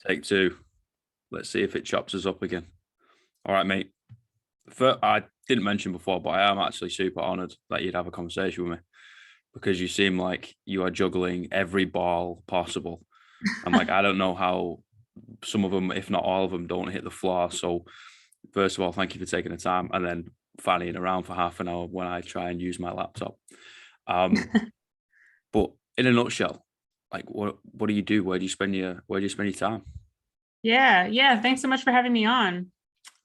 Take two. Let's see if it chops us up again. All right, mate. I didn't mention before, but I am actually super honored that you'd have a conversation with me because you seem like you are juggling every ball possible. I'm like, I don't know how some of them, if not all of them, don't hit the floor. So, first of all, thank you for taking the time and then fannying around for half an hour when I try and use my laptop. But in a nutshell, like what do you do? Where do you spend your time? Yeah. Thanks so much for having me on.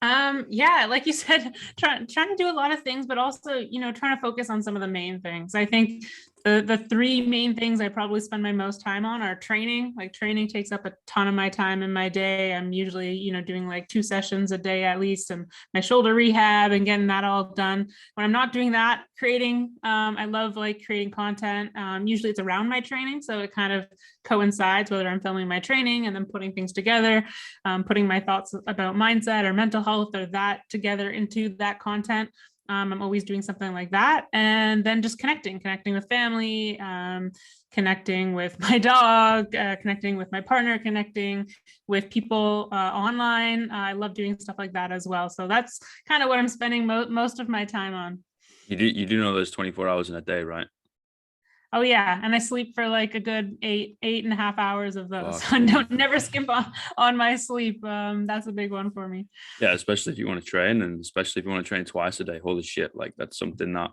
Yeah, like you said, trying to do a lot of things, but also, trying to focus on some of the main things. I think the three main things I probably spend my most time on are training. Like training takes up a ton of my time in my day. I'm usually, doing like 2 sessions a day at least, and my shoulder rehab and getting that all done. When I'm not doing that, creating, I love like creating content. Usually it's around my training, so it kind of coincides whether I'm filming my training and then putting things together, putting my thoughts about mindset or mental health or that together into that content. I'm always doing something like that. And then just connecting with family, connecting with my dog, connecting with my partner, connecting with people online. I love doing stuff like that as well. So that's kind of what I'm spending most of my time on. You do know there's 24 hours in a day, right? Oh yeah, and I sleep for like a good 8.5 hours of those. I Fucking don't never skimp on my sleep. That's a big one for me. yeah, especially if you want to train and especially if you want to train twice a day. Holy shit, like that's something that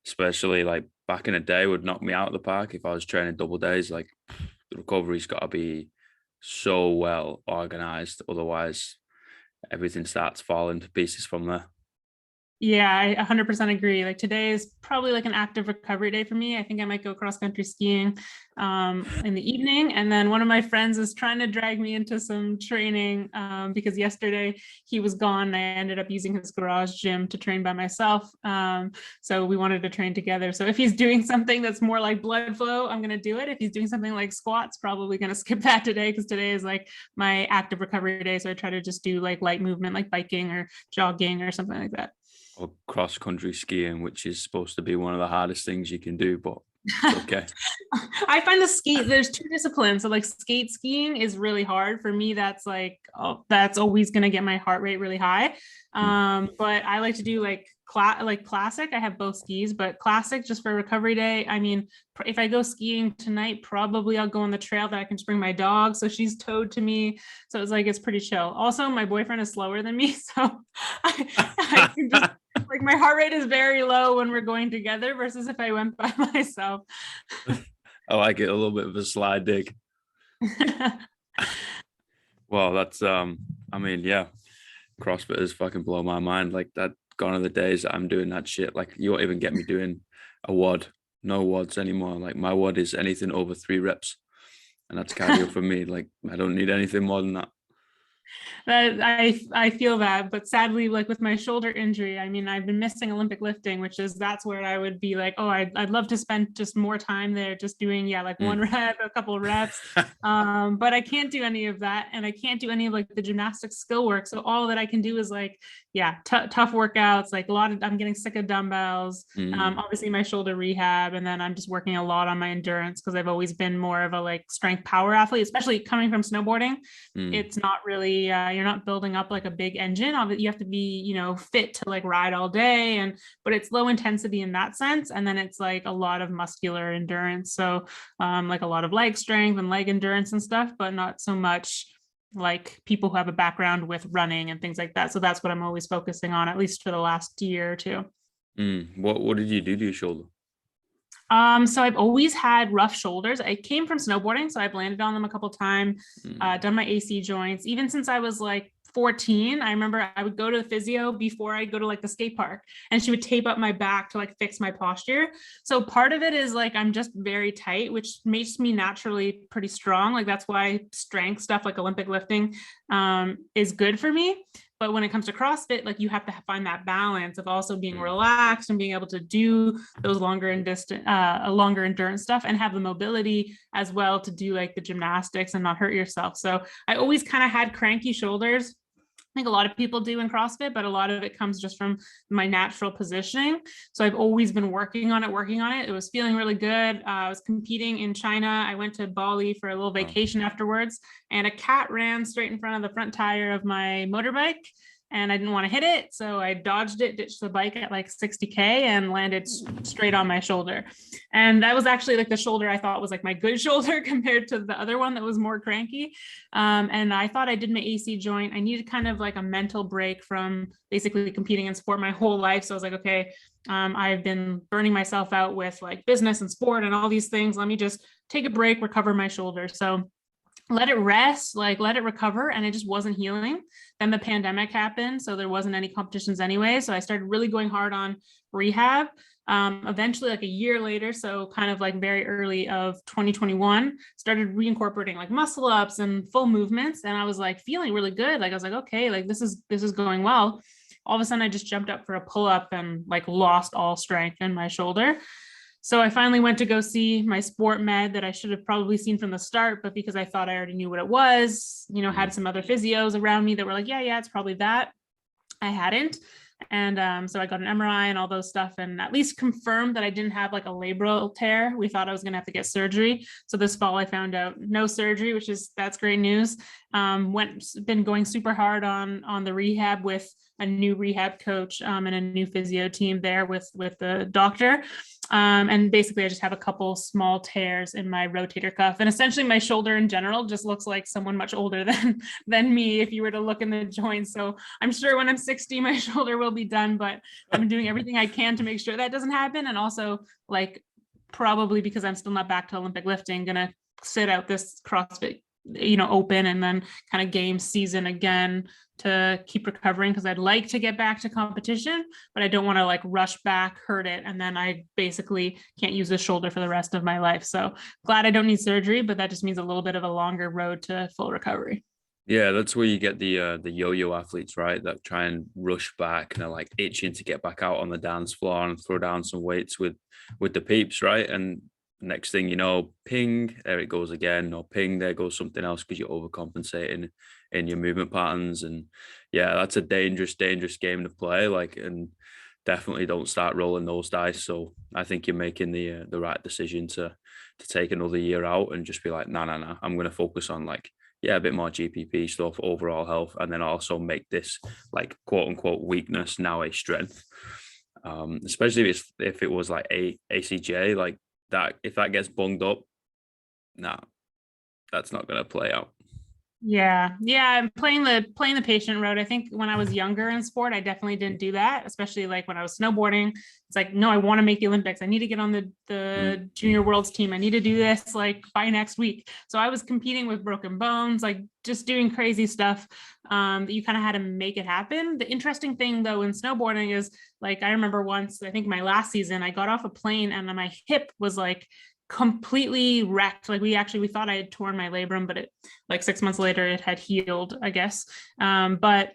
especially like back in the day would knock me out of the park if I was training double days. Like the recovery's got to be so well organized, otherwise everything starts falling to pieces from there. Yeah, I 100% agree. Like today is probably like an active recovery day for me. I think I might go cross country skiing in the evening. And then one of my friends is trying to drag me into some training because yesterday he was gone. I ended up using his garage gym to train by myself. So we wanted to train together. So if he's doing something that's more like blood flow, I'm going to do it. If he's doing something like squats, probably going to skip that today because today is like my active recovery day. So I try to just do like light movement, like biking or jogging or something like that. Or cross country skiing, which is supposed to be one of the hardest things you can do, but it's okay. I find there's two disciplines. So like skate skiing is really hard for me. That's like, oh, that's always going to get my heart rate really high. Mm. But I like to do like classic. I have both skis, but classic just for recovery day. I mean, if I go skiing tonight, probably I'll go on the trail that I can just bring my dog. So she's towed to me. So it's like, it's pretty chill. Also, my boyfriend is slower than me. So I can just like my heart rate is very low when we're going together versus if I went by myself. I like it, a little bit of a slide dig. Well, that's I mean, yeah, CrossFitters fucking blow my mind. Like that gone are the days that I'm doing that shit. Like you won't even get me doing a WOD, no WODs anymore. Like my WOD is anything over 3 reps, and that's cardio for me. Like I don't need anything more than that. That I feel that, but sadly, like with my shoulder injury, I mean, I've been missing Olympic lifting, which is that's where I would be like, oh, I'd love to spend just more time there, just doing like one Mm. rep, a couple of reps, but I can't do any of that, and I can't do any of like the gymnastics skill work. So all that I can do is like, yeah, tough workouts, like a lot of I'm getting sick of dumbbells. Mm. Obviously my shoulder rehab, and then I'm just working a lot on my endurance because I've always been more of a like strength power athlete, especially coming from snowboarding. Mm. It's not really you're not building up like a big engine. You have to be fit to like ride all day, and but it's low intensity in that sense, and then it's like a lot of muscular endurance, so like a lot of leg strength and leg endurance and stuff, but not so much like people who have a background with running and things like that. So that's what I'm always focusing on, at least for the last year or two. What did you do to your shoulder? So I've always had rough shoulders. I came from snowboarding, so I've landed on them a couple times, Mm. done my AC joints. Even since I was like 14, I remember I would go to the physio before I go to like the skate park, and she would tape up my back to like fix my posture. So part of it is like I'm just very tight, which makes me naturally pretty strong. Like that's why strength stuff like Olympic lifting is good for me. But when it comes to CrossFit, like you have to find that balance of also being Mm. relaxed and being able to do those longer and distant, longer endurance stuff, and have the mobility as well to do like the gymnastics and not hurt yourself. So I always kind of had cranky shoulders. think a lot of people do in CrossFit, but a lot of it comes just from my natural positioning. So I've always been working on it. It was feeling really good. I was competing in China. I went to Bali for a little vacation afterwards, and a cat ran straight in front of the front tire of my motorbike. And I didn't want to hit it. So I dodged it, ditched the bike at like 60K and landed straight on my shoulder. And that was actually like the shoulder I thought was like my good shoulder compared to the other one that was more cranky. And I thought I did my AC joint. I needed kind of like a mental break from basically competing in sport my whole life. So I was like, okay, I've been burning myself out with like business and sport and all these things. Let me just take a break, recover my shoulder. So let it rest, like let it recover, and it just wasn't healing. Then the pandemic happened, so there wasn't any competitions anyway. So I started really going hard on rehab. Eventually, like a year later, so kind of like very early of 2021, started reincorporating like muscle ups and full movements, and I was like feeling really good. Like I was like, okay, like this is going well. All of a sudden, I just jumped up for a pull up and like lost all strength in my shoulder. So I finally went to go see my sport med that I should have probably seen from the start, but because I thought I already knew what it was, had some other physios around me that were like, yeah, it's probably that. I hadn't. And so I got an MRI and all those stuff, and at least confirmed that I didn't have like a labral tear. We thought I was going to have to get surgery. So this fall I found out no surgery, that's great news. Been going super hard on the rehab with a new rehab coach and a new physio team there with the doctor. And basically I just have a couple small tears in my rotator cuff, and essentially my shoulder in general just looks like someone much older than me if you were to look in the joints. So I'm sure when I'm 60 my shoulder will be done, but I'm doing everything I can to make sure that doesn't happen. And also, like, probably because I'm still not back to Olympic lifting, gonna sit out this CrossFit open and then kind of game season again to keep recovering, because I'd like to get back to competition, but I don't want to like rush back, hurt it, and then I basically can't use the shoulder for the rest of my life. So glad I don't need surgery, but that just means a little bit of a longer road to full recovery. Yeah, that's where you get the yo-yo athletes, right? That try and rush back and are like itching to get back out on the dance floor and throw down some weights with the peeps, right? And next thing you know, ping, there it goes again, or ping, there goes something else because you're overcompensating in your movement patterns. And yeah, that's a dangerous game to play. Like, and definitely don't start rolling those dice. So I think you're making the right decision to take another year out and just be like, no, I'm going to focus on like, yeah, a bit more GPP stuff, overall health, and then also make this like quote unquote weakness now a strength. Especially if it was like a ACJ, like that, if that gets bunged up, that's not going to play out. Yeah. I'm playing the patient road. I think when I was younger in sport, I definitely didn't do that, especially like when I was snowboarding. It's like, no, I want to make the Olympics. I need to get on the junior worlds team. I need to do this like by next week. So I was competing with broken bones, like just doing crazy stuff that you kind of had to make it happen. The interesting thing though in snowboarding is, like, I remember once, I think my last season, I got off a plane and my hip was like completely wrecked. Like we thought I had torn my labrum, but it, like 6 months later, it had healed, I guess. But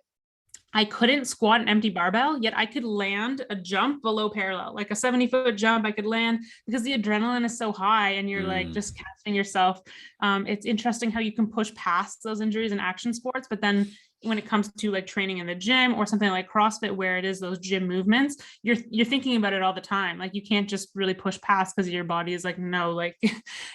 I couldn't squat an empty barbell, yet I could land a jump below parallel, like a 70-foot jump I could land, because the adrenaline is so high and you're like just casting yourself. It's interesting how you can push past those injuries in action sports, but then when it comes to like training in the gym or something like CrossFit, where it is those gym movements, you're thinking about it all the time. Like you can't just really push past because your body is like, no, like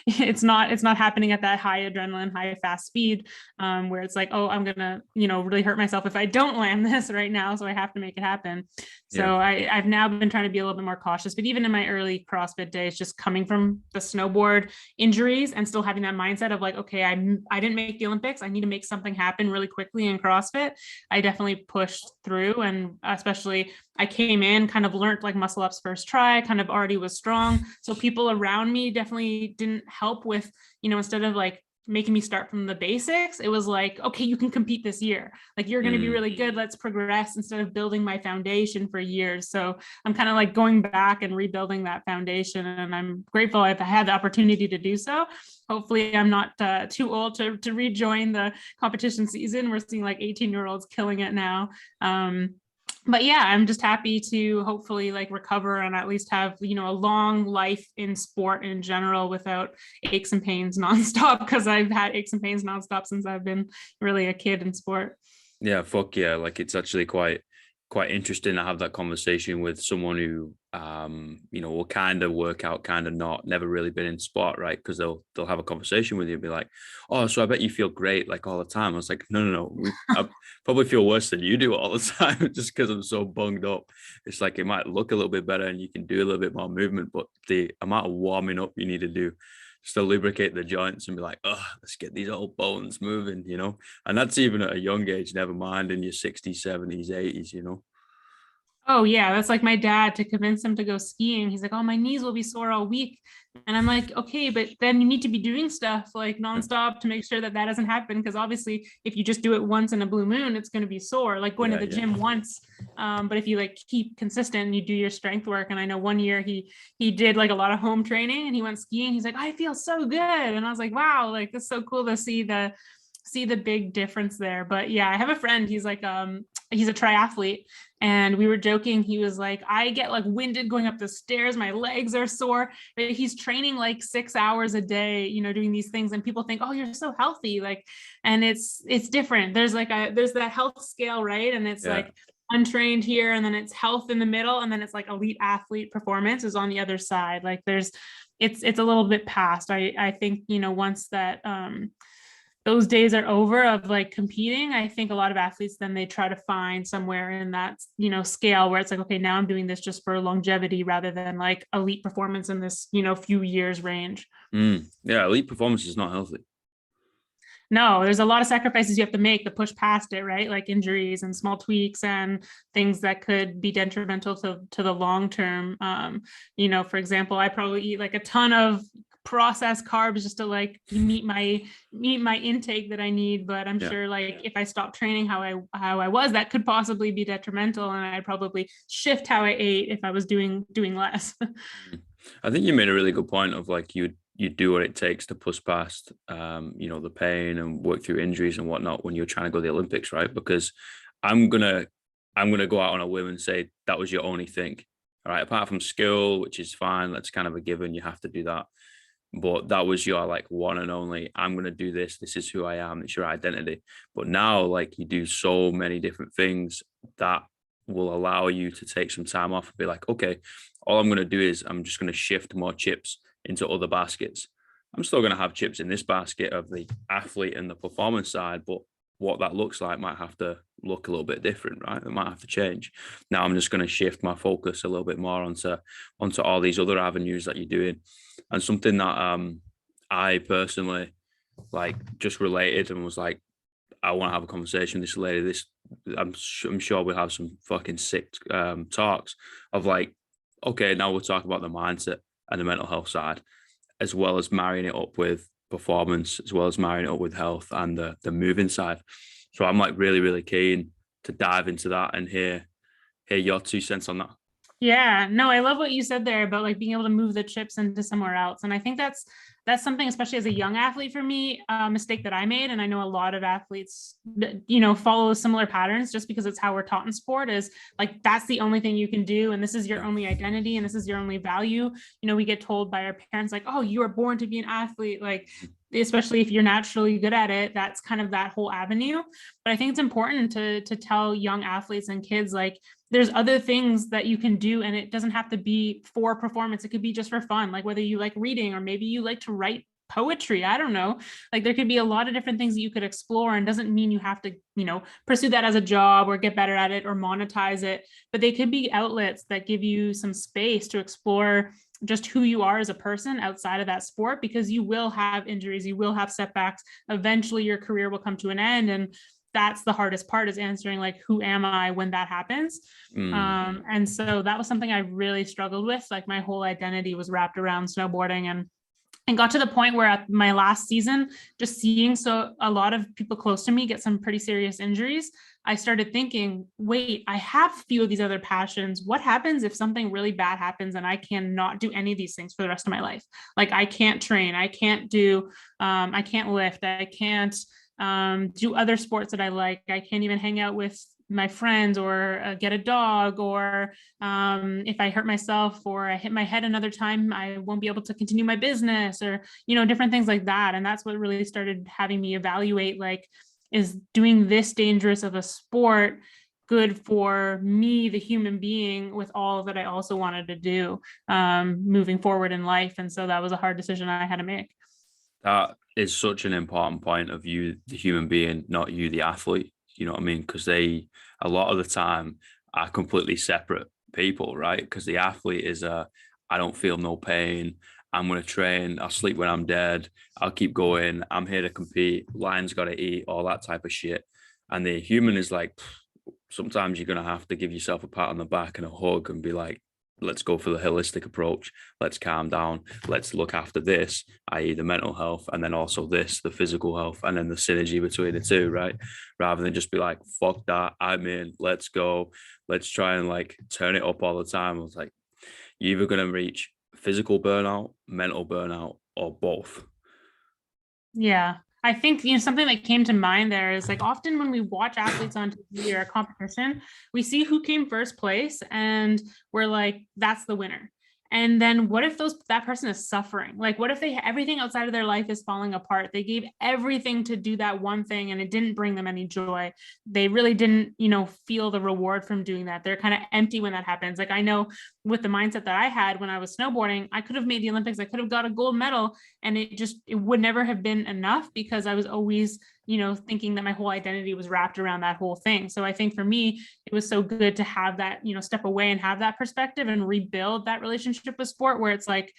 it's not happening at that high adrenaline, high fast speed, where it's like, oh, I'm gonna, really hurt myself if I don't land this right now. So I have to make it happen. So I've now been trying to be a little bit more cautious, but even in my early CrossFit days, just coming from the snowboard injuries and still having that mindset of like, okay, I didn't make the Olympics. I need to make something happen really quickly in CrossFit. I definitely pushed through, and especially I came in, kind of learned like muscle ups first try, kind of already was strong. So people around me definitely didn't help with, instead of like making me start from the basics, it was like, okay, you can compete this year. Like you're going to be really good. Let's progress, instead of building my foundation for years. So I'm kind of like going back and rebuilding that foundation. And I'm grateful I've had the opportunity to do so. Hopefully I'm not too old to rejoin the competition season. We're seeing like 18-year-olds killing it now. But yeah, I'm just happy to hopefully like recover and at least have, a long life in sport in general without aches and pains nonstop, because I've had aches and pains nonstop since I've been really a kid in sport. Yeah, fuck yeah. Like it's actually quite interesting to have that conversation with someone who will kind of work out, kind of not, never really been in sport, right? Because they'll have a conversation with you and be like, oh, so I bet you feel great like all the time. I was like, no. I probably feel worse than you do all the time just because I'm so bunged up. It's like it might look a little bit better and you can do a little bit more movement, but the amount of warming up you need to do just to lubricate the joints and be like, oh, let's get these old bones moving. And that's even at a young age, never mind in your 60s, 70s, 80s. Oh yeah, that's like my dad, to convince him to go skiing. He's like, "Oh, my knees will be sore all week." And I'm like, "Okay, but then you need to be doing stuff like nonstop to make sure that that doesn't happen, because obviously if you just do it once in a blue moon, it's going to be sore, like going to Yeah, the yeah. gym once. But if you like keep consistent and you do your strength work, and I know one year he did like a lot of home training and he went skiing. He's like, "I feel so good." And I was like, "Wow, like it's so cool to see the big difference there." But yeah, I have a friend, he's like he's a triathlete, and we were joking. He was like, I get like winded going up the stairs, my legs are sore, but he's training like 6 hours a day, doing these things, and people think, oh, you're so healthy, like, and it's different. There's that health scale, right? And it's Yeah. like untrained here, and then it's health in the middle, and then it's like elite athlete performance is on the other side. Like it's a little bit past. I think, once that those days are over of like competing, I think a lot of athletes then they try to find somewhere in that, scale where it's like, okay, now I'm doing this just for longevity rather than like elite performance in this, few years range. Yeah, elite performance is not healthy. No, there's a lot of sacrifices you have to make to push past it, right? Like injuries and small tweaks and things that could be detrimental to the long term. For example, I probably eat like a ton of processed carbs just to like meet my intake that I need. But I'm Yeah. sure like if I stop training how I was, that could possibly be detrimental, and I'd probably shift how I ate if I was doing less. Mm. I think you made a really good point of like you do what it takes to push past the pain and work through injuries and whatnot when you're trying to go to the Olympics, right? Because I'm gonna I'm gonna go out on a whim and say that was your only thing. All right, apart from skill, which is fine, that's kind of a given, you have to do that. But that was your like one and only, I'm gonna do this, this is who I am, it's your identity. But now like you do so many different things that will allow you to take some time off and be like, okay, all I'm going to do is I'm just going to shift more chips into other baskets. I'm still going to have chips in this basket of the athlete and the performance side, but what that looks like might have to look a little bit different, right? It might have to change. Now I'm just going to shift my focus a little bit more onto all these other avenues that you're doing, and something that I personally like just related and was like, I want to have a conversation with this lady. I'm sure we'll have some fucking sick talks of like, okay, now we'll talk about the mindset and the mental health side, as well as marrying it up with performance, as well as marrying it up with health and the moving side. So I'm like really, really keen to dive into that and hear your 2 cents on that. Yeah, no, I love what you said there about like being able to move the chips into somewhere else. And I think that's something, especially as a young athlete for me, a mistake that I made. And I know a lot of athletes, follow similar patterns just because it's how we're taught in sport, is like, that's the only thing you can do. And this is your Yeah. only identity. And this is your only value. We get told by our parents, like, oh, you are born to be an athlete. Like, especially if you're naturally good at it, that's kind of that whole avenue. But I think it's important to tell young athletes and kids, like, there's other things that you can do, and it doesn't have to be for performance. It could be just for fun, like whether you like reading or maybe you like to write poetry. I don't know. Like there could be a lot of different things that you could explore, and doesn't mean you have to, pursue that as a job or get better at it or monetize it. But they could be outlets that give you some space to explore just who you are as a person outside of that sport, because you will have injuries, you will have setbacks. Eventually your career will come to an end, and that's the hardest part, is answering like, who am I when that happens? And so that was something I really struggled with. Like my whole identity was wrapped around snowboarding, and got to the point where at my last season, just seeing a lot of people close to me get some pretty serious injuries, I started thinking, wait, I have a few of these other passions. What happens if something really bad happens and I cannot do any of these things for the rest of my life? Like I can't train, I can't I can't lift, I can't do other sports that I like. I can't even hang out with my friends or get a dog, or if I hurt myself or I hit my head another time, I won't be able to continue my business, or different things like that. And that's what really started having me evaluate, like, is doing this dangerous of a sport good for me, the human being, with all that I also wanted to do moving forward in life. And so that was a hard decision I had to make. That is such an important point of you, the human being, not you, the athlete. You know what I mean? Because they, a lot of the time, are completely separate people, right? Because the athlete is I don't feel no pain. I'm going to train. I'll sleep when I'm dead. I'll keep going. I'm here to compete. Lion's got to eat, all that type of shit. And the human is like, sometimes you're going to have to give yourself a pat on the back and a hug and be like, let's go for the holistic approach. Let's calm down. Let's look after this, i.e., the mental health, and then also this, the physical health, and then the synergy between the two, right? Rather than just be like, fuck that, I'm in, let's go. Let's try and like turn it up all the time. I was like, you're either going to reach physical burnout, mental burnout, or both. Yeah. I think, something that came to mind there is like often when we watch athletes on TV or a competition, we see who came first place and we're like, that's the winner. And then what if that person is suffering? Like, what if everything outside of their life is falling apart? They gave everything to do that one thing and it didn't bring them any joy. They really didn't, feel the reward from doing that. They're kind of empty when that happens. Like, I know with the mindset that I had when I was snowboarding, I could have made the Olympics. I could have got a gold medal and it would never have been enough because I was always, thinking that my whole identity was wrapped around that whole thing. So I think for me, it was so good to have that, step away and have that perspective and rebuild that relationship with sport where it's like,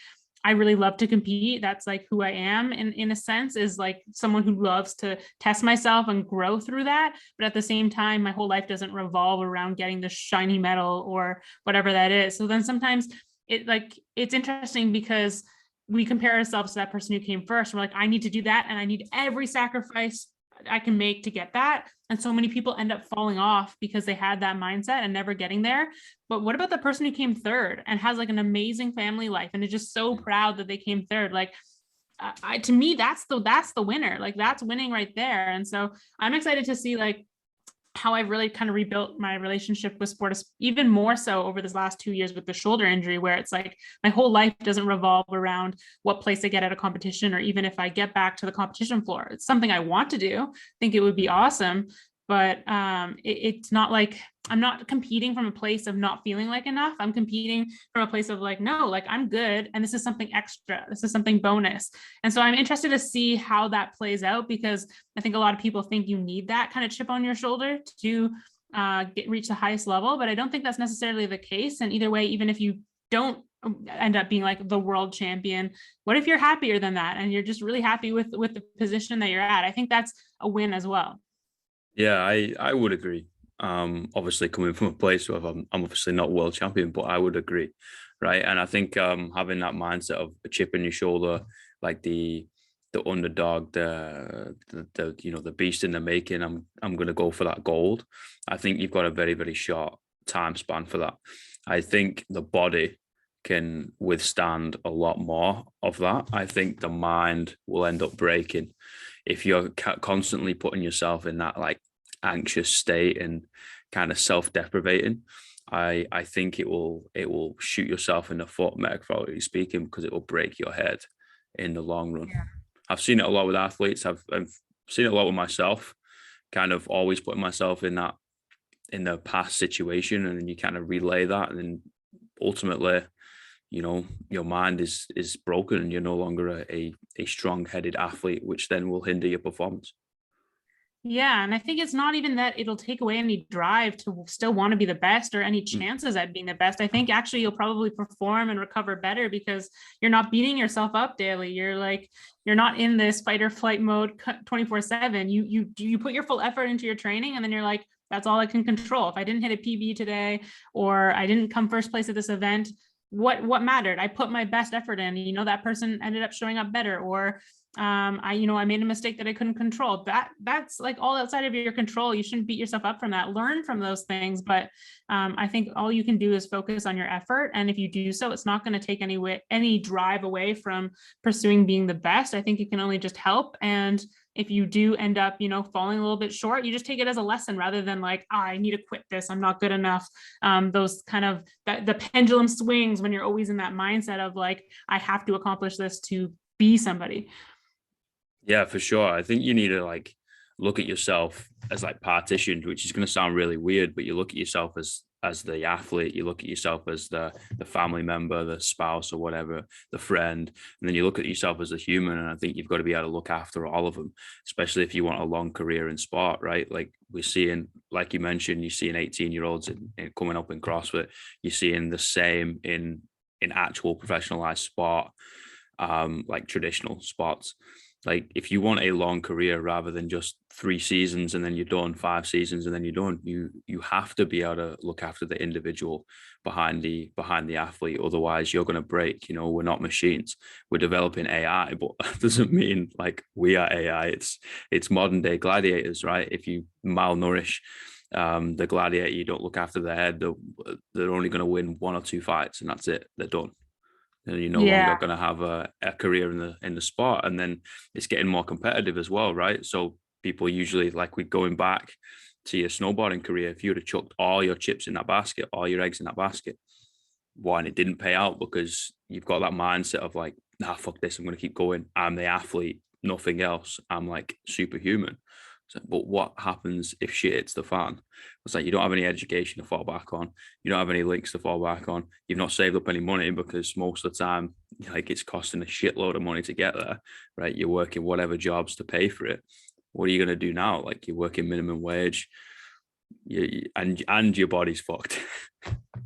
I really love to compete. That's like who I am in a sense, is like someone who loves to test myself and grow through that. But at the same time, my whole life doesn't revolve around getting the shiny medal or whatever that is. So then sometimes it's interesting because we compare ourselves to that person who came first. We're like, I need to do that. And I need every sacrifice I can make to get that. And so many people end up falling off because they had that mindset and never getting there. But what about the person who came third and has like an amazing family life and is just so proud that they came third? Like, to me, that's the winner. Like, that's winning right there. And so I'm excited to see like how I've really kind of rebuilt my relationship with sport, even more so over this last 2 years with the shoulder injury, where it's like my whole life doesn't revolve around what place I get at a competition, or even if I get back to the competition floor. It's something I want to do. I think it would be awesome, but it's not like I'm not competing from a place of not feeling like enough. I'm competing from a place of like, no, like I'm good. And this is something extra. This is something bonus. And so I'm interested to see how that plays out, because I think a lot of people think you need that kind of chip on your shoulder to reach the highest level. But I don't think that's necessarily the case. And either way, even if you don't end up being like the world champion, what if you're happier than that? And you're just really happy with the position that you're at? I think that's a win as well. Yeah, I would agree. Obviously coming from a place where I'm obviously not world champion, but I would agree, right? And I think having that mindset of a chip in your shoulder, like the underdog, the the beast in the making. I'm going to go for that gold. I think you've got a very, very short time span for that. I think the body can withstand a lot more of that. I think the mind will end up breaking if you're constantly putting yourself in that like anxious state and kind of self-deprivating. I think it will shoot yourself in the foot, metaphorically speaking, because it will break your head in the long run. Yeah. I've seen it a lot with athletes. I've seen it a lot with myself, kind of always putting myself in the past situation, and then you kind of relay that, and then ultimately, your mind is broken and you're no longer a strong-headed athlete, which then will hinder your performance. Yeah. And I think it's not even that it'll take away any drive to still want to be the best or any chances at being the best. I think actually you'll probably perform and recover better because you're not beating yourself up daily. You're not in this fight or flight mode 24/7. You put your full effort into your training, and then you're like, that's all I can control. If I didn't hit a PB today, or I didn't come first place at this event, what mattered? I put my best effort in. That person ended up showing up better, or I made a mistake that I couldn't control. That's like all outside of your control. You shouldn't beat yourself up from that. Learn from those things. But I think all you can do is focus on your effort. And if you do so, it's not going to take any drive away from pursuing being the best. I think it can only just help. And if you do end up, falling a little bit short, you just take it as a lesson rather than like, I need to quit this. I'm not good enough. Those kind of the pendulum swings when you're always in that mindset of like, I have to accomplish this to be somebody. Yeah, for sure. I think you need to like look at yourself as like partitioned, which is going to sound really weird, but you look at yourself as the athlete, you look at yourself as the family member, the spouse or whatever, the friend, and then you look at yourself as a human. And I think you've got to be able to look after all of them, especially if you want a long career in sport, right? Like we're seeing, like you mentioned, you're seeing 18-year-olds in coming up in CrossFit. You're seeing the same in actual professionalized sport, like traditional sports. Like if you want a long career rather than just 3 seasons and then you're done, 5 seasons and then you're done, you have to be able to look after the individual behind the athlete. Otherwise you're going to break. You know, we're not machines. We're developing AI, but that doesn't mean like we are AI. It's modern day gladiators, right? If you malnourish the gladiator, you don't look after their head, they're only going to win 1 or 2 fights and that's it. They're done. And you're no longer going to have a career in the sport. And then it's getting more competitive as well, right? So people usually, like we going back to your snowboarding career, if you would have chucked all your chips in that basket, all your eggs in that basket, one, it didn't pay out because you've got that mindset of like, nah, fuck this, I'm going to keep going. I'm the athlete, nothing else. I'm like superhuman. So, but what happens if shit hits the fan? It's like you don't have any education to fall back on. You don't have any links to fall back on. You've not saved up any money because most of the time, like it's costing a shitload of money to get there, right? You're working whatever jobs to pay for it. What are you going to do now? Like you're working minimum wage, and your body's fucked.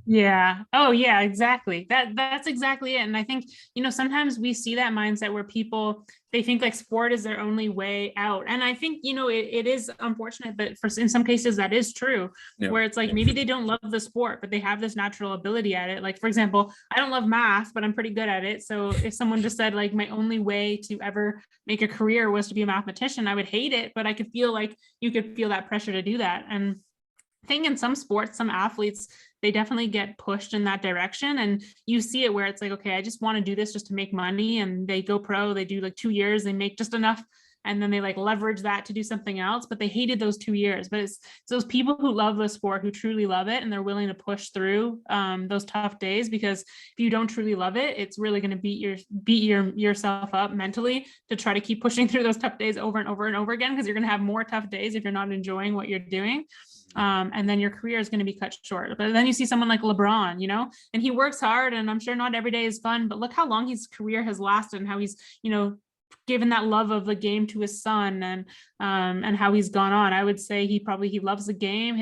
Yeah. Oh, yeah, exactly. That's exactly it. And I think, sometimes we see that mindset where people, they think like sport is their only way out. And I think, it is unfortunate, but in some cases that is true, where it's like maybe they don't love the sport, but they have this natural ability at it. Like, for example, I don't love math, but I'm pretty good at it. So if someone just said like my only way to ever make a career was to be a mathematician, I would hate it, but I could feel like you could feel that pressure to do that. And I think in some sports, some athletes, they definitely get pushed in that direction. And you see it where it's like, okay, I just want to do this just to make money. And they go pro, they do like 2 years, they make just enough. And then they like leverage that to do something else, but they hated those 2 years. But it's those people who love the sport, who truly love it, and they're willing to push through those tough days. Because if you don't truly love it, it's really going to beat yourself up mentally to try to keep pushing through those tough days over and over and over again, because you're going to have more tough days if you're not enjoying what you're doing. And then your career is going to be cut short. But then you see someone like LeBron, and he works hard, and I'm sure not every day is fun, but look how long his career has lasted and how he's, given that love of the game to his son, and how he's gone on. I would say he loves the game.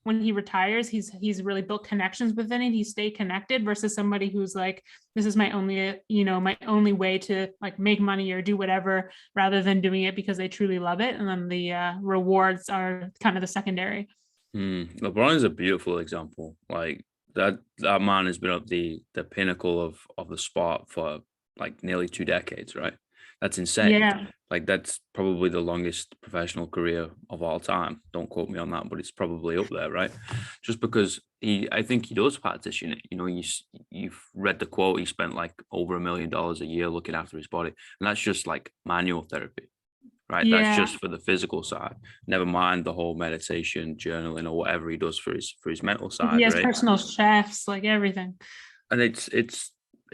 When he retires, he's really built connections within it. He stayed connected versus somebody who's like, this is my only way to like make money or do whatever, rather than doing it because they truly love it. And then the rewards are kind of the secondary. LeBron is a beautiful example. Like that man has been at the pinnacle of the sport for like nearly 2 decades, right? That's insane. Yeah. Like that's probably the longest professional career of all time. Don't quote me on that, but it's probably up there, right? Just because I think he does partition it. You've read the quote. He spent like over $1 million a year looking after his body, and that's just like manual therapy, right? Yeah. That's just for the physical side. Never mind the whole meditation, journaling, or whatever he does for his mental side. He has right? personal chefs, like everything. And it's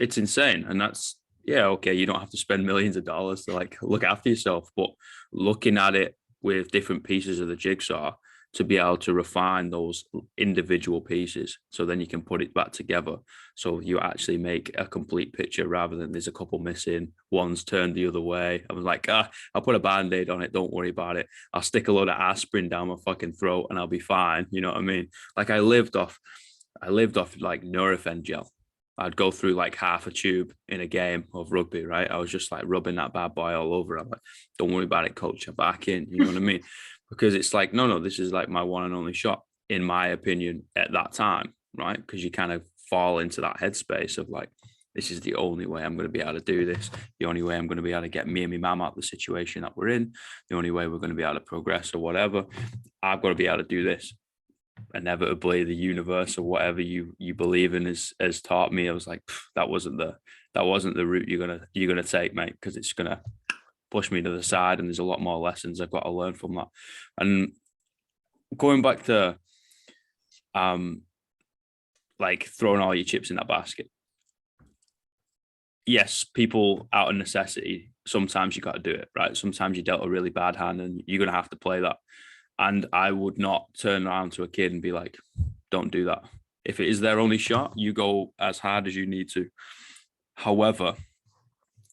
insane, and that's. Yeah, okay, you don't have to spend millions of dollars to like look after yourself, but looking at it with different pieces of the jigsaw to be able to refine those individual pieces, so then you can put it back together, so you actually make a complete picture rather than there's a couple missing, one's turned the other way. I was like, I'll put a band-aid on it, don't worry about it. I'll stick a load of aspirin down my fucking throat and I'll be fine. You know what I mean? Like I lived off like Nurofen gel. I'd go through like half a tube in a game of rugby, right? I was just like rubbing that bad boy all over. I'm like, don't worry about it, coach. I'm back in. You know what I mean? Because it's like, no, this is like my one and only shot, in my opinion, at that time, right? Because you kind of fall into that headspace of like, this is the only way I'm going to be able to do this. The only way I'm going to be able to get me and my mum out of the situation that we're in. The only way we're going to be able to progress or whatever. I've got to be able to do this. Inevitably the universe or whatever you believe in has taught me. I was like, that wasn't the route you're gonna take, mate, because it's gonna push me to the side, and there's a lot more lessons I've got to learn from that. And going back to like throwing all your chips in that basket, yes, people out of necessity sometimes you got to do it, right? Sometimes you dealt a really bad hand and you're going to have to play that. And I would not turn around to a kid and be like, don't do that. If it is their only shot, you go as hard as you need to. However,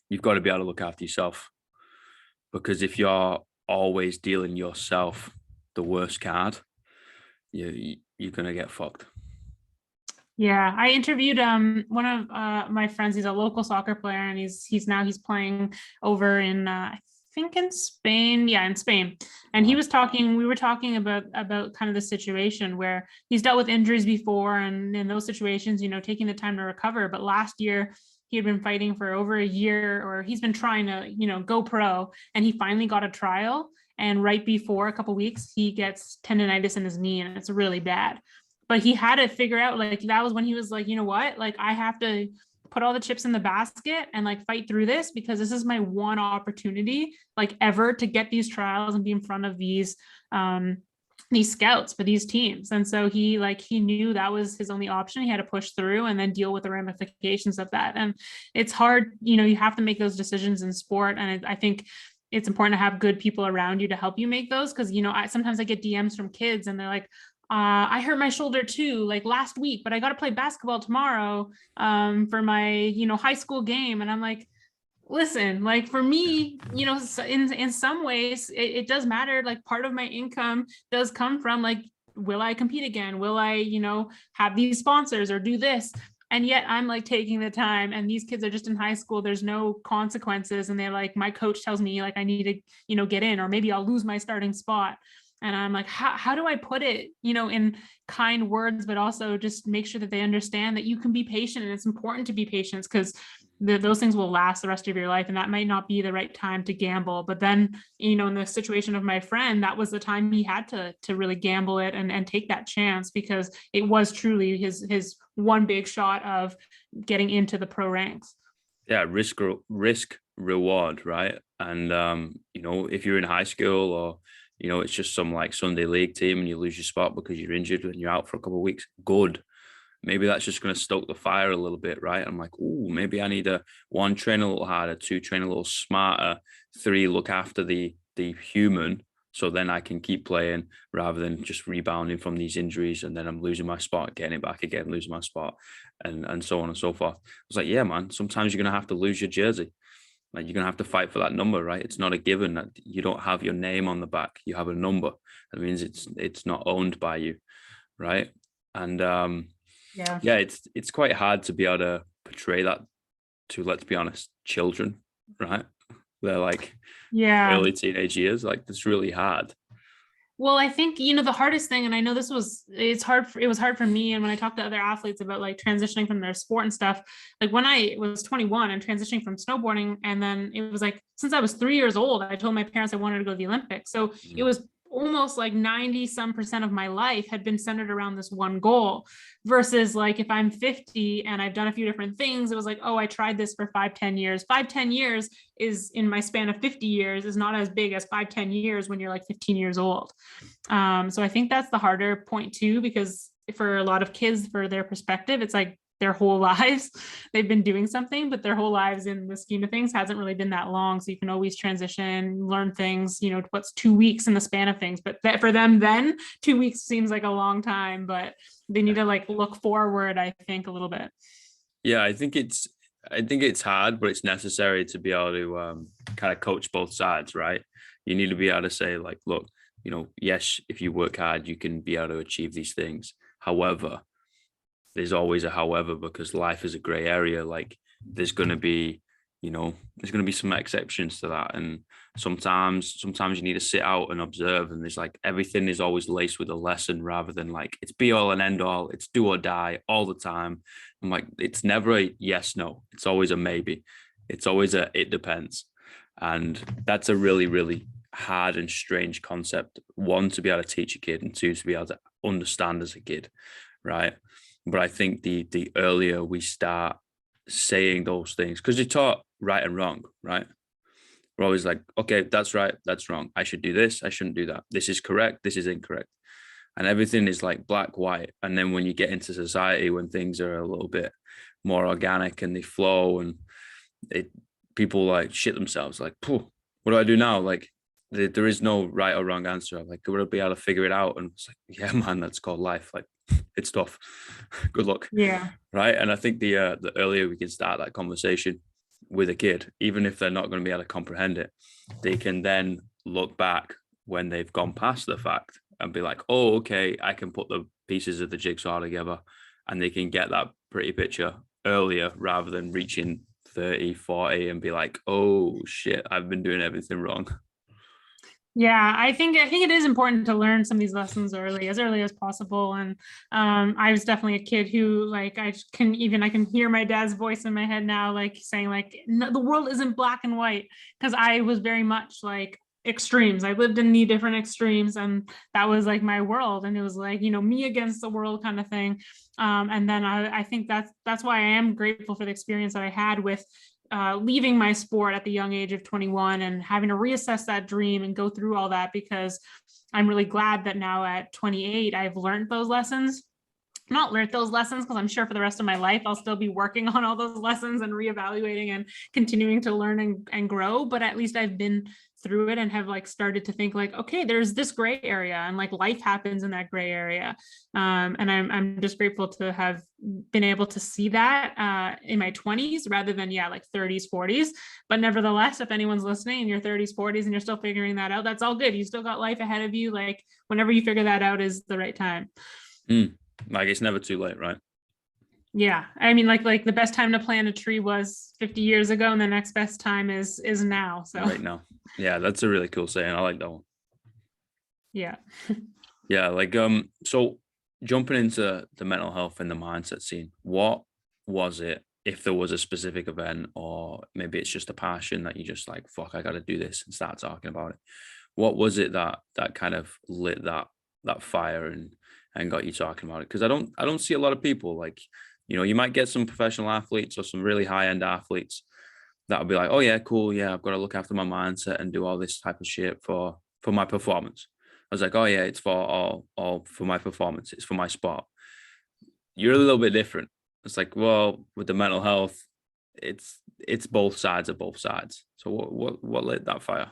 you've got to be able to look after yourself, because if you're always dealing yourself the worst card, you're going to get fucked. Yeah, I interviewed one of my friends. He's a local soccer player, and he's playing over in I think in Spain. Yeah, in Spain. And he was talking. We were talking about kind of the situation where he's dealt with injuries before, and in those situations, taking the time to recover. But last year he had been fighting for over a year, or he's been trying to go pro, and he finally got a trial. And right before a couple weeks, he gets tendonitis in his knee, and it's really bad. But he had to figure out, like, that was when he was like, you know what, like, I have to put all the chips in the basket and like fight through this, because this is my one opportunity like ever to get these trials and be in front of these scouts for these teams. And so he knew that was his only option. He had to push through and then deal with the ramifications of that. And it's hard, you have to make those decisions in sport. And I think it's important to have good people around you to help you make those. Cause sometimes I get DMs from kids and they're like, I hurt my shoulder too, like last week, but I got to play basketball tomorrow for my, high school game. And I'm like, listen, like for me, in some ways it does matter. Like part of my income does come from like, will I compete again? Will I, have these sponsors or do this? And yet I'm like taking the time, and these kids are just in high school. There's no consequences. And they're like, my coach tells me like, I need to, get in, or maybe I'll lose my starting spot. And I'm like, how do I put it, in kind words, but also just make sure that they understand that you can be patient, and it's important to be patient, because those things will last the rest of your life. And that might not be the right time to gamble. But then, in the situation of my friend, that was the time he had to really gamble it and take that chance, because it was truly his one big shot of getting into the pro ranks. Yeah, risk reward, right? And if you're in high school, or it's just some like Sunday league team and you lose your spot because you're injured and you're out for a couple of weeks, good. Maybe that's just going to stoke the fire a little bit, right? I'm like, oh, maybe I need to, 1, train a little harder, 2, train a little smarter, 3, look after the human, so then I can keep playing rather than just rebounding from these injuries, and then I'm losing my spot, getting it back again, losing my spot, and so on and so forth. I was like, yeah, man, sometimes you're going to have to lose your jersey. Like, you're going to have to fight for that number, right? It's not a given that you don't have your name on the back. You have a number. That means it's not owned by you, right? And it's quite hard to be able to portray that to, let's be honest, children, right? They're like early teenage years. Like, it's really hard. Well, I think, the hardest thing, and I know it was hard for me. And when I talked to other athletes about like transitioning from their sport and stuff, like when I was 21 and transitioning from snowboarding, and then it was like, since I was 3 years old, I told my parents I wanted to go to the Olympics. So it was almost like 90% of my life had been centered around this one goal, versus like if I'm 50 and I've done a few different things, it was like, oh, I tried this for 5-10 years. 5-10 years is, in my span of 50 years, is not as big as 5-10 years when you're like 15 years old. So I think that's the harder point too, because for a lot of kids, for their perspective, it's like their whole lives they've been doing something, but their whole lives in the scheme of things hasn't really been that long. So you can always transition, learn things, what's 2 weeks in the span of things, but for them, then 2 weeks seems like a long time, but they need to like look forward, I think, a little bit. Yeah, I think it's hard, but it's necessary to be able to kind of coach both sides, right? You need to be able to say like, look, yes, if you work hard, you can be able to achieve these things. However, there's always a however, because life is a gray area. Like, there's going to be some exceptions to that. And sometimes you need to sit out and observe. And there's like, everything is always laced with a lesson, rather than like, it's be all and end all. It's do or die all the time. I'm like, it's never a yes, no. It's always a maybe. It's always a, it depends. And that's a really, really hard and strange concept. 1, to be able to teach a kid, and 2, to be able to understand as a kid. Right. But I think the earlier we start saying those things, because you're taught right and wrong, right? We're always like, okay, that's right, that's wrong. I should do this, I shouldn't do that. This is correct, this is incorrect. And everything is like black, white. And then when you get into society, when things are a little bit more organic and they flow, and people like shit themselves, like, "Phew, what do I do now?" Like, there is no right or wrong answer. Like, we'll be able to figure it out. And it's like, yeah, man, that's called life. Like, it's tough. Good luck. Yeah. Right. And I think the earlier we can start that conversation with a kid, even if they're not going to be able to comprehend it, they can then look back when they've gone past the fact and be like, oh, okay, I can put the pieces of the jigsaw together, and they can get that pretty picture earlier rather than reaching 30, 40 and be like, oh shit, I've been doing everything wrong. Yeah, I think it is important to learn some of these lessons as early as possible. And I was definitely a kid who, like, I can hear my dad's voice in my head now, like saying like, no, the world isn't black and white, because I was very much like extremes. I lived in the different extremes, and that was like my world. And it was like, me against the world kind of thing. And then I think that's why I am grateful for the experience that I had with leaving my sport at the young age of 21 and having to reassess that dream and go through all that, because I'm really glad that now at 28, I've learned those lessons. Not learned those lessons, because I'm sure for the rest of my life, I'll still be working on all those lessons and reevaluating and continuing to learn and grow. But at least I've been through it and have like started to think like, okay, there's this gray area, and like life happens in that gray area. And I'm just grateful to have been able to see that in my 20s rather than, like 30s, 40s. But nevertheless, if anyone's listening in your 30s, 40s, and you're still figuring that out, that's all good. You still got life ahead of you. Like whenever you figure that out is the right time. Like, it's never too late, right? Yeah, I mean, like the best time to plant a tree was 50 years ago, and the next best time is now. So right now. Yeah, that's a really cool saying. I like that one. Yeah. Yeah, like so jumping into the mental health and the mindset scene, what was it, if there was a specific event, or maybe it's just a passion that you just like, fuck, I gotta do this and start talking about it. What was it that kind of lit that fire and got you talking about it? Because I don't see a lot of people, like, you might get some professional athletes or some really high-end athletes that'll be like, oh yeah, cool, yeah, I've got to look after my mindset and do all this type of shit for my performance. I was like, oh yeah, it's for all for my performance, it's for my sport. You're a little bit different. It's like, well, with the mental health, it's both sides of both sides. So what lit that fire?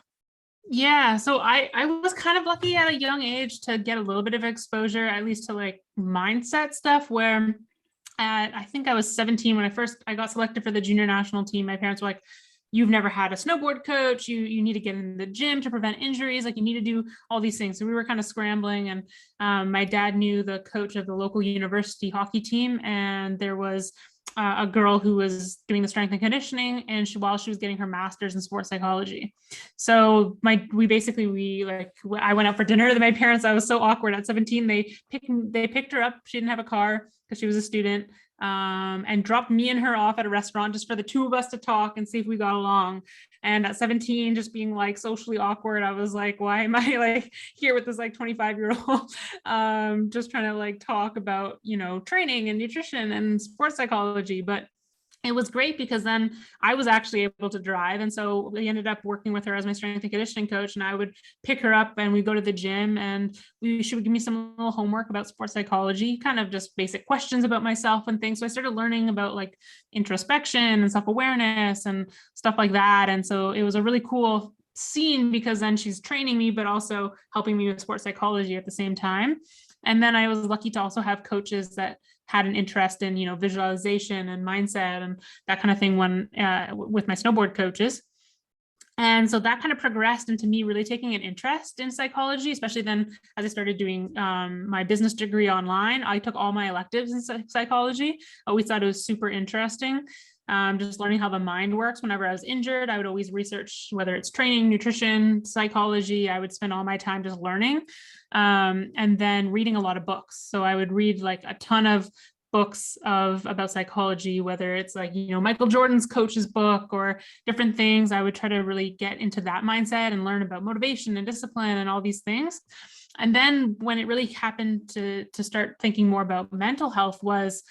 Yeah, so I was kind of lucky at a young age to get a little bit of exposure, at least to like mindset stuff, where I think I was 17 when I got selected for the junior national team. My parents were like, you've never had a snowboard coach, you need to get in the gym to prevent injuries, like you need to do all these things. So we were kind of scrambling, and my dad knew the coach of the local university hockey team, and there was a girl who was doing the strength and conditioning, and while she was getting her master's in sports psychology. So I went out for dinner to my parents. I was so awkward at 17. They picked her up. She didn't have a car because she was a student, and dropped me and her off at a restaurant just for the two of us to talk and see if we got along. And at 17, just being like socially awkward, I was like, why am I like here with this like 25-year-old just trying to like talk about, training and nutrition and sports psychology. But it was great because then I was actually able to drive. And so we ended up working with her as my strength and conditioning coach. And I would pick her up and we'd go to the gym, and she would give me some little homework about sports psychology, kind of just basic questions about myself and things. So I started learning about like introspection and self-awareness and stuff like that. And so it was a really cool scene because then she's training me, but also helping me with sports psychology at the same time. And then I was lucky to also have coaches that had an interest in, visualization and mindset and that kind of thing with my snowboard coaches. And so that kind of progressed into me really taking an interest in psychology, especially then as I started doing my business degree online. I took all my electives in psychology. I always thought it was super interesting. Just learning how the mind works. Whenever I was injured, I would always research, whether it's training, nutrition, psychology. I would spend all my time just learning, and then reading a lot of books. So I would read like a ton of books about psychology, whether it's like, Michael Jordan's coach's book or different things. I would try to really get into that mindset and learn about motivation and discipline and all these things. And then when it really happened to start thinking more about mental health was,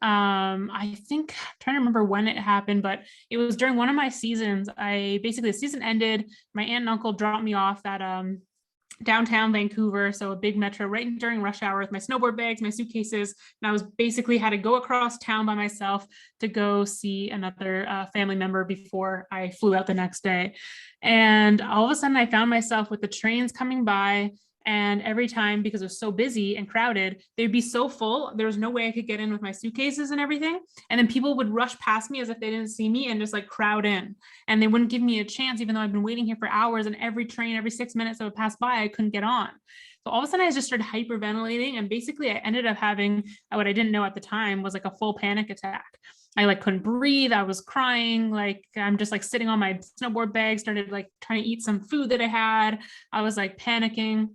I think, I'm trying to remember when it happened, but it was during one of my seasons. The season ended. My aunt and uncle dropped me off at downtown Vancouver, so a big metro right during rush hour with my snowboard bags, my suitcases, and I was basically had to go across town by myself to go see another family member before I flew out the next day. And all of a sudden I found myself with the trains coming by, and every time, because it was so busy and crowded, they'd be so full, there was no way I could get in with my suitcases and everything. And then people would rush past me as if they didn't see me and just like crowd in. And they wouldn't give me a chance, even though I've been waiting here for hours, and every train, every 6 minutes that would pass by, I couldn't get on. So all of a sudden I just started hyperventilating. And basically I ended up having what I didn't know at the time was like a full panic attack. I like couldn't breathe. I was crying. Like I'm just like sitting on my snowboard bag, started like trying to eat some food that I had. I was like panicking,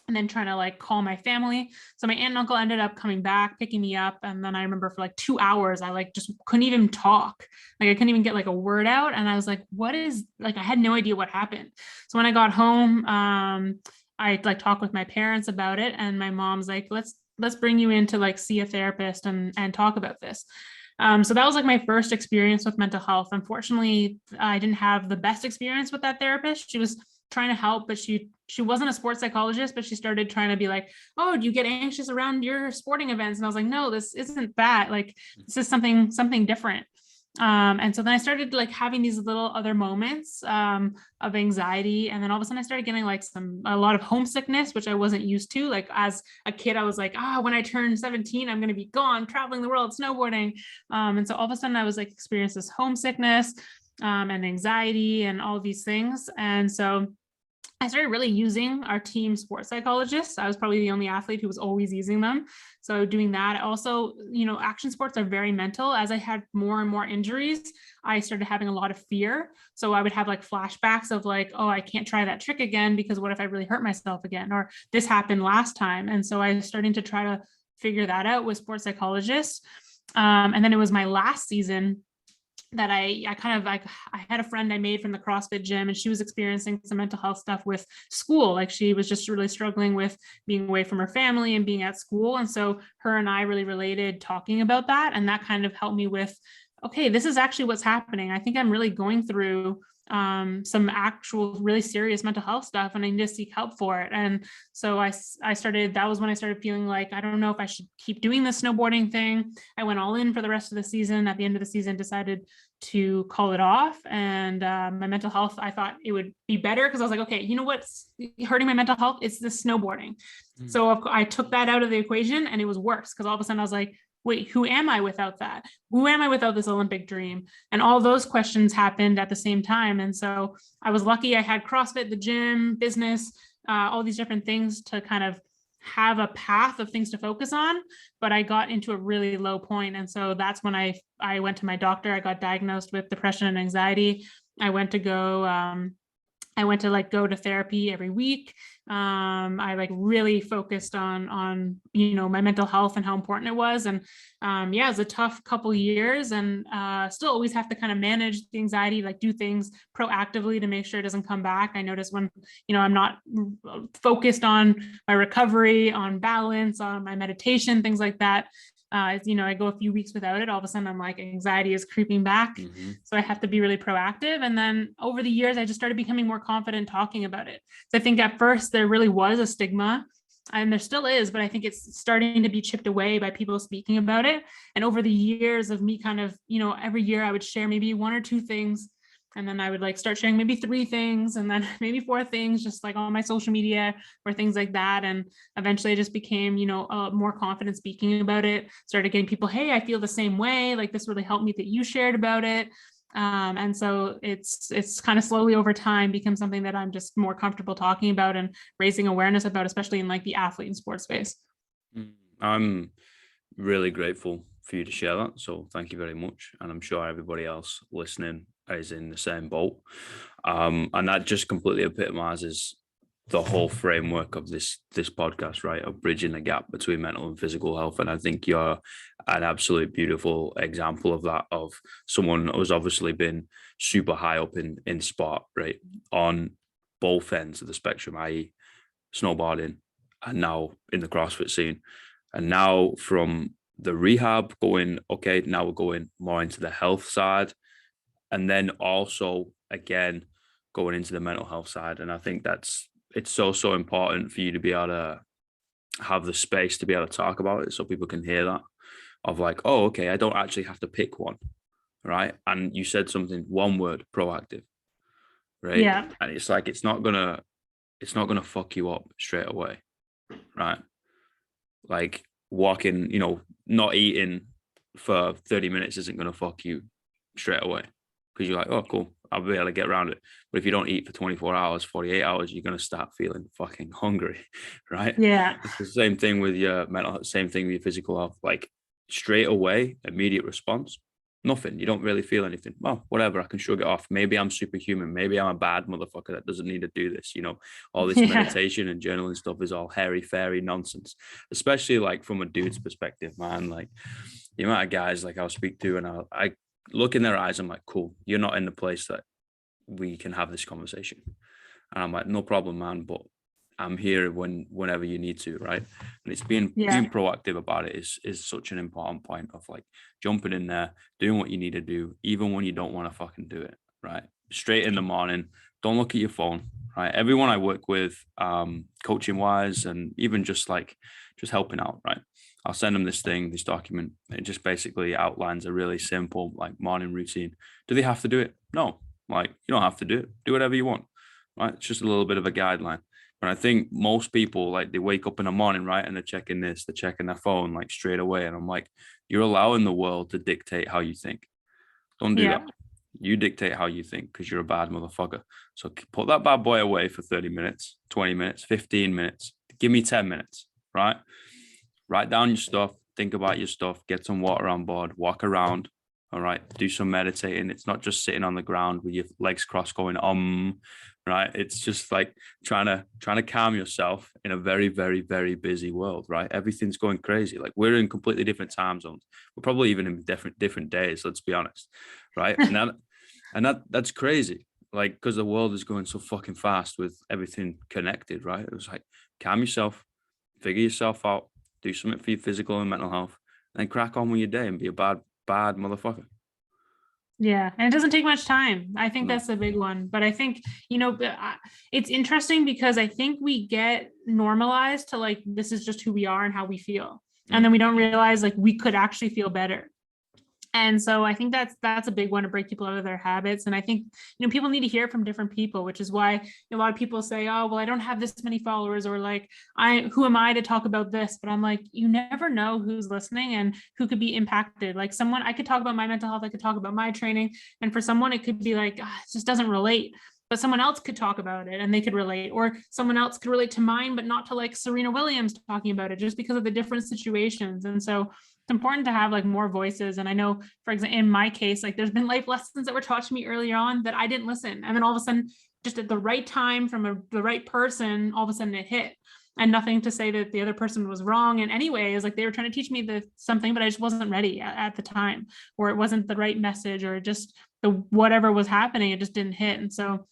and then trying to like call my family. So my aunt and uncle ended up coming back, picking me up. And then I remember for like 2 hours, I like just couldn't even talk. Like I couldn't even get like a word out. And I was like, what is, like, I had no idea what happened. So when I got home, I like talked with my parents about it. And my mom's like, let's bring you in to like see a therapist and talk about this. So that was like my first experience with mental health. Unfortunately, I didn't have the best experience with that therapist. She was trying to help, but she wasn't a sports psychologist, but she started trying to be like, oh, do you get anxious around your sporting events? And I was like, no, this isn't that. Like, this is something different. And so then I started like having these little other moments of anxiety. And then all of a sudden I started getting like a lot of homesickness, which I wasn't used to. Like as a kid, I was like, when I turn 17, I'm going to be gone traveling the world, snowboarding. And so all of a sudden I was like experiencing this homesickness and anxiety and all these things. And so I started really using our team sports psychologists. I was probably the only athlete who was always using them. So doing that. Also, action sports are very mental. As I had more and more injuries, I started having a lot of fear. So I would have like flashbacks of like, oh, I can't try that trick again because what if I really hurt myself again? Or this happened last time. And so I was starting to try to figure that out with sports psychologists. And then it was my last season that I had a friend I made from the CrossFit gym, and she was experiencing some mental health stuff with school. Like she was just really struggling with being away from her family and being at school. And so her and I really related talking about that. And that kind of helped me with, okay, this is actually what's happening. I think I'm really going through some actual really serious mental health stuff, and I need to seek help for it. And so that was when I started feeling like, I don't know if I should keep doing the snowboarding thing. I went all in for the rest of the season. At the end of the season, decided to call it off. And my mental health, I thought it would be better because I was like, okay, you know what's hurting my mental health? It's the snowboarding. So I took that out of the equation, and it was worse because all of a sudden I was like, wait, who am I without that? Who am I without this Olympic dream? And all those questions happened at the same time. And so I was lucky I had CrossFit, the gym, business, all these different things to kind of have a path of things to focus on. But I got into a really low point. And so that's when I went to my doctor. I got diagnosed with depression and anxiety. I went to go to therapy every week. I like really focused on my mental health and how important it was. And it was a tough couple years, and still always have to kind of manage the anxiety, like do things proactively to make sure it doesn't come back. I notice when, I'm not focused on my recovery, on balance, on my meditation, things like that. I go a few weeks without it. All of a sudden I'm like, anxiety is creeping back. So I have to be really proactive. And then over the years, I just started becoming more confident talking about it. So I think at first there really was a stigma, and there still is, but I think it's starting to be chipped away by people speaking about it. And over the years of me kind of, every year I would share maybe 1 or 2 things. And then I would like start sharing maybe 3 things, and then maybe 4 things, just like on my social media or things like that. And eventually I just became, more confident speaking about it, started getting people, hey, I feel the same way. Like this really helped me that you shared about it. And so it's kind of slowly over time become something that I'm just more comfortable talking about and raising awareness about, especially in like the athlete and sports space. I'm really grateful for you to share that. So thank you very much. And I'm sure everybody else listening is in the same boat. And that just completely epitomizes the whole framework of this podcast, right? Of bridging the gap between mental and physical health. And I think you're an absolute beautiful example of that, of someone who's obviously been super high up in sport, right? On both ends of the spectrum, i.e. snowboarding, and now in the CrossFit scene. And now from the rehab going, okay, now we're going more into the health side. And then also, again, going into the mental health side. And I think that's it's so important for you to be able to have the space to be able to talk about it so people can hear that of like, oh, okay, I don't actually have to pick one, right? And you said something, one word, proactive, right? Yeah. And it's like it's not gonna fuck you up straight away, right? Like walking, not eating for 30 minutes isn't gonna fuck you straight away because you're like, oh, cool, I'll be able to get around it. But if you don't eat for 24 hours, 48 hours, you're gonna start feeling fucking hungry, right? Yeah. It's the same thing with your mental health, same thing with your physical health. Like straight away, immediate response, nothing. You don't really feel anything. Well, whatever, I can shrug it off. Maybe I'm superhuman. Maybe I'm a bad motherfucker that doesn't need to do this. All this Yeah. meditation and journaling stuff is all hairy fairy nonsense, especially like from a dude's perspective, man. Like the amount of guys like I'll speak to and I look in their eyes, I'm like, cool, you're not in the place that we can have this conversation. And I'm like, no problem, man, but I'm here whenever you need to, right? And it's being proactive about it is such an important point of like jumping in there, doing what you need to do, even when you don't want to fucking do it, right? Straight in the morning, don't look at your phone, right? Everyone I work with, coaching wise, and even just helping out, right? I'll send them this document. It just basically outlines a really simple like morning routine. Do they have to do it? No, like you don't have to do it. Do whatever you want, right? It's just a little bit of a guideline. But I think most people, like, they wake up in the morning, right, and they're checking their phone, like, straight away. And I'm like, you're allowing the world to dictate how you think. Don't do that. You dictate how you think because you're a bad motherfucker. So put that bad boy away for 30 minutes, 20 minutes, 15 minutes. Give me 10 minutes, right? Write down your stuff. Think about your stuff. Get some water on board. Walk around. All right. Do some meditating. It's not just sitting on the ground with your legs crossed going, right? It's just like trying to calm yourself in a very, very, very busy world, right? Everything's going crazy. Like we're in completely different time zones. We're probably even in different days, let's be honest, right? And that's crazy. Like, because the world is going so fucking fast with everything connected, right? It was like, calm yourself, figure yourself out, do something for your physical and mental health, and then crack on with your day and be a bad motherfucker. Yeah. And it doesn't take much time. I think that's a big one. But I think, it's interesting because I think we get normalized to like, this is just who we are and how we feel. And then we don't realize like we could actually feel better. And so I think that's a big one to break people out of their habits. And I think, people need to hear from different people, which is why a lot of people say, oh, well, I don't have this many followers, or like, who am I to talk about this? But I'm like, you never know who's listening and who could be impacted. Like someone, I could talk about my mental health, I could talk about my training. And for someone, it could be like, it just doesn't relate. But someone else could talk about it and they could relate, or someone else could relate to mine, but not to like Serena Williams talking about it, just because of the different situations. And so it's important to have like more voices. And I know, for example, in my case, like there's been life lessons that were taught to me earlier on that I didn't listen. And then all of a sudden, just at the right time from the right person, all of a sudden it hit. And nothing to say that the other person was wrong in any way. Is like they were trying to teach me something, but I just wasn't ready at the time, or it wasn't the right message, or just whatever was happening, it just didn't hit. And so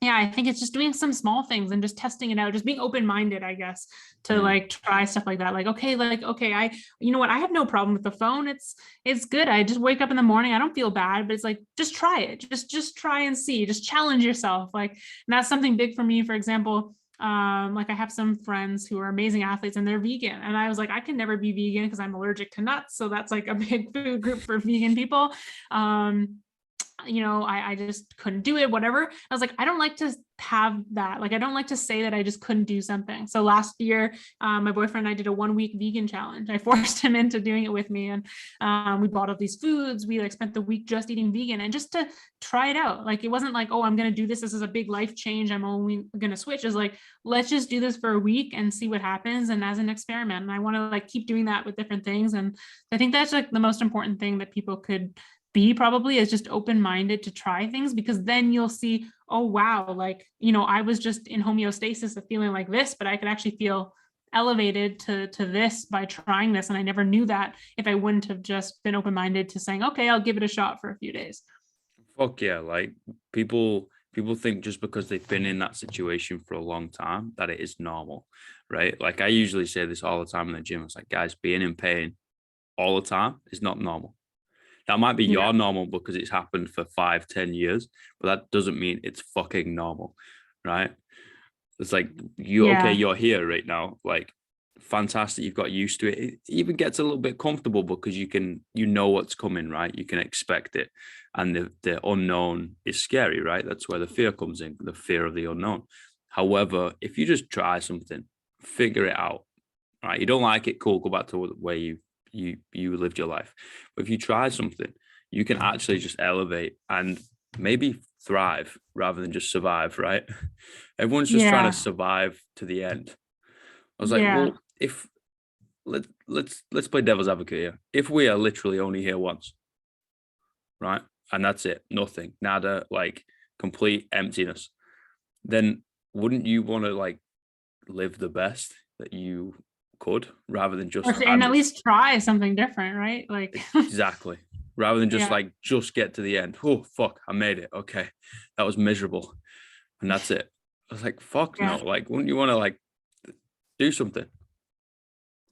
yeah, I think it's just doing some small things and just testing it out, just being open-minded, I guess, to like try stuff like that. Like, okay, I, you know what? I have no problem with the phone. It's good. I just wake up in the morning. I don't feel bad, but it's like, just try it. Just try and see, just challenge yourself. Like, and that's something big for me. For example, like I have some friends who are amazing athletes and they're vegan. And I was like, I can never be vegan because I'm allergic to nuts. So that's like a big food group for vegan people. I just couldn't do it, whatever. I was like, I don't like to have that. Like, I don't like to say that I just couldn't do something. So last year, my boyfriend and I did a 1-week vegan challenge. I forced him into doing it with me. And we bought all these foods. We like spent the week just eating vegan and just to try it out. Like, it wasn't like, oh, I'm going to do this. This is a big life change. I'm only going to switch. It's like, let's just do this for a week and see what happens. And as an experiment, and I want to like keep doing that with different things. And I think that's like the most important thing that people could be, probably, is just open-minded to try things, because then you'll see, oh, wow, like, I was just in homeostasis of feeling like this, but I could actually feel elevated to this by trying this. And I never knew that if I wouldn't have just been open-minded to saying, okay, I'll give it a shot for a few days. Fuck yeah. Like people think just because they've been in that situation for a long time that it is normal, right? Like I usually say this all the time in the gym. It's like, guys, being in pain all the time is not normal. That might be your normal because it's happened for 5-10 years, but that doesn't mean it's fucking normal, right? It's like Yeah. you're here right now. Like fantastic, you've got used to it. It even gets a little bit comfortable because you know what's coming, right? You can expect it. And the unknown is scary, right? That's where the fear comes in, the fear of the unknown. However, if you just try something, figure it out, right? You don't like it, cool, go back to where you lived your life. But if you try something, you can actually just elevate and maybe thrive rather than just survive, right? Everyone's just trying to Yeah. survive to the end. I was like, Yeah. well, if let's play devil's advocate here. If we are literally only here once, right? And that's it, nothing, nada, like complete emptiness, then wouldn't you want to like live the best that you could rather than just And at least try something different, right? Like, exactly rather than just yeah. like just get to the end. Oh fuck, I made it. Okay. That was miserable. And that's it. I was like, fuck no. Yeah. Like, wouldn't you want to like do something?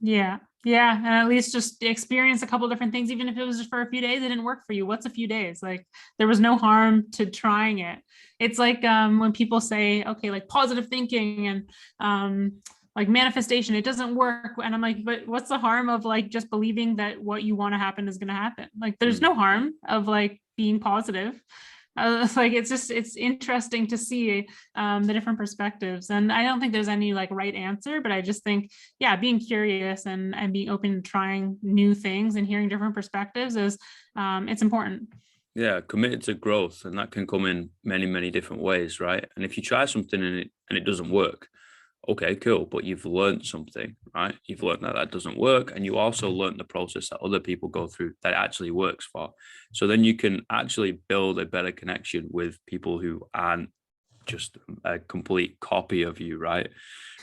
Yeah. Yeah. And at least just experience a couple different things, even if it was just for a few days, it didn't work for you. What's a few days? Like there was no harm to trying it. It's like when people say, okay, like positive thinking and like manifestation, it doesn't work. And I'm like, but what's the harm of like just believing that what you want to happen is going to happen? Like there's no harm of like being positive. Like it's interesting to see the different perspectives, and I don't think there's any like right answer, but I just think yeah, being curious and being open to trying new things and hearing different perspectives is it's important. Yeah, committed to growth, and that can come in many, many different ways, right? And if you try something and it doesn't work, okay, cool, but you've learned something, right? You've learned that that doesn't work, and you also learned the process that other people go through that actually works for. So then you can actually build a better connection with people who aren't just a complete copy of you, right?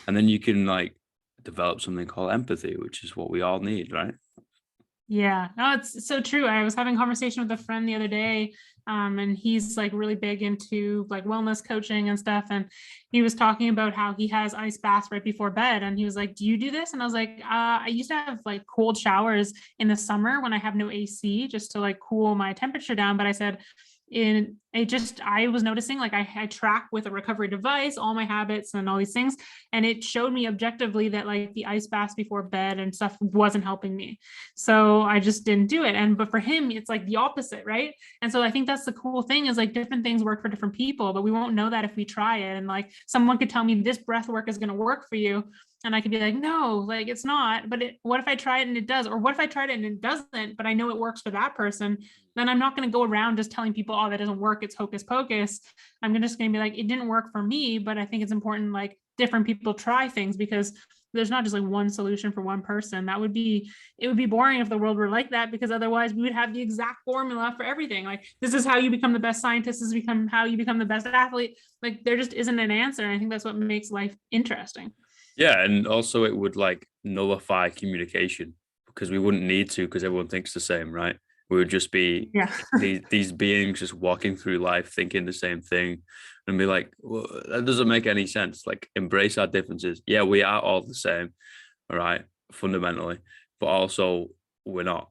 And then you can like develop something called empathy, which is what we all need, right? Yeah, no, it's so true. I was having a conversation with a friend the other day, and he's like really big into like wellness coaching and stuff. And he was talking about how he has ice baths right before bed. And he was like, "Do you do this?" And I was like, "I used to have like cold showers in the summer when I have no AC, just to like cool my temperature down." But I said, in it just I was noticing like I track with a recovery device all my habits and all these things, and it showed me objectively that like the ice baths before bed and stuff wasn't helping me, so I just didn't do it. And but for him it's like the opposite, right? And so I think that's the cool thing is like different things work for different people, but we won't know that if we try it. And like someone could tell me this breath work is going to work for you, and I could be like, no, like it's not. But what if I try it and it does? Or what if I tried it and it doesn't, but I know it works for that person? Then I'm not going to go around just telling people, oh, that doesn't work, it's hocus pocus. I'm just going to be like, it didn't work for me. But I think it's important like different people try things, because there's not just like one solution for one person. It would be boring if the world were like that, because otherwise we would have the exact formula for everything. Like this is how you become the best scientist, this is become how you become the best athlete. Like there just isn't an answer. And I think that's what makes life interesting. Yeah, and also it would like nullify communication because we wouldn't need to because everyone thinks the same, right? We would just be Yeah. these beings just walking through life thinking the same thing and be like, well, that doesn't make any sense. Like embrace our differences. Yeah, we are all the same, all right, fundamentally, but also we're not.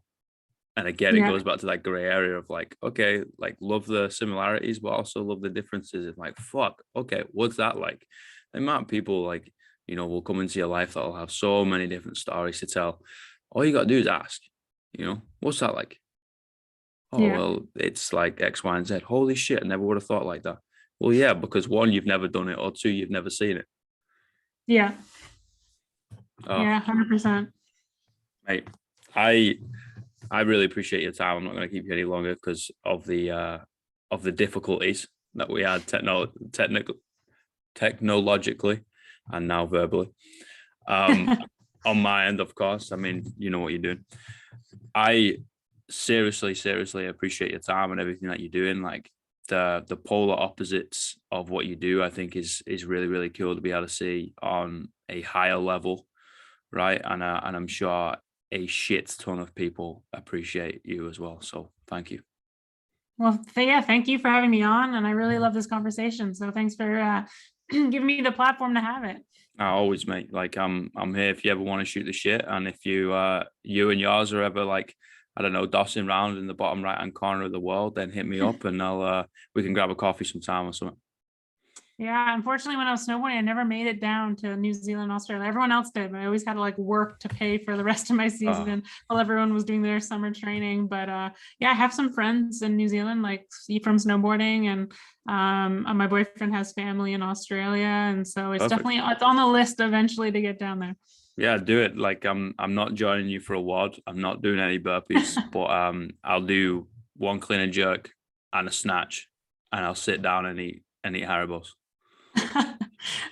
And again, it Yeah. goes back to that gray area of like, okay, like love the similarities, but also love the differences. And like, fuck, okay, what's that like? The amount of people like, will come into your life that'll have so many different stories to tell. All you got to do is ask, what's that like? Oh, Yeah. well, it's like X, Y, and Z. Holy shit, I never would have thought like that. Well, yeah, because one, you've never done it, or two, you've never seen it. Yeah. Oh, Yeah. 100%. mate, I I really appreciate your time. I'm not going to keep you any longer because of the difficulties that we had technologically and now verbally. Um, on my end, of course. I mean, you know what you're doing. I seriously appreciate your time and everything that you're doing. Like the polar opposites of what you do, I think is really really cool to be able to see on a higher level, right? And I'm sure a shit ton of people appreciate you as well. So thank you. Well, yeah, thank you for having me on. And I really love this conversation. So thanks for giving me the platform to have it. I always, mate. Like I'm here if you ever want to shoot the shit, and if you and yours are ever like, I don't know, dossing around in the bottom right hand corner of the world, then hit me up and I'll we can grab a coffee sometime or something. Yeah, unfortunately, when I was snowboarding, I never made it down to New Zealand, Australia. Everyone else did, but I always had to like work to pay for the rest of my Oh, season while everyone was doing their summer training. But yeah, I have some friends in New Zealand, like from snowboarding, and my boyfriend has family in Australia, and so it's perfect. definitely it's on the list eventually to get down there. Yeah, do it. Like I'm not joining you for a WOD. I'm not doing any burpees, but I'll do one clean and jerk and a snatch, and I'll sit down and eat Haribos.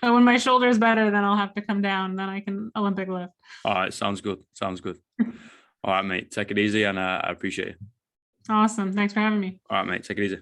And when my shoulder is better, then I'll have to come down. Then I can Olympic lift. All right, sounds good. Sounds good. All right, mate. Take it easy, and I appreciate it. Awesome. Thanks for having me. All right, mate. Take it easy.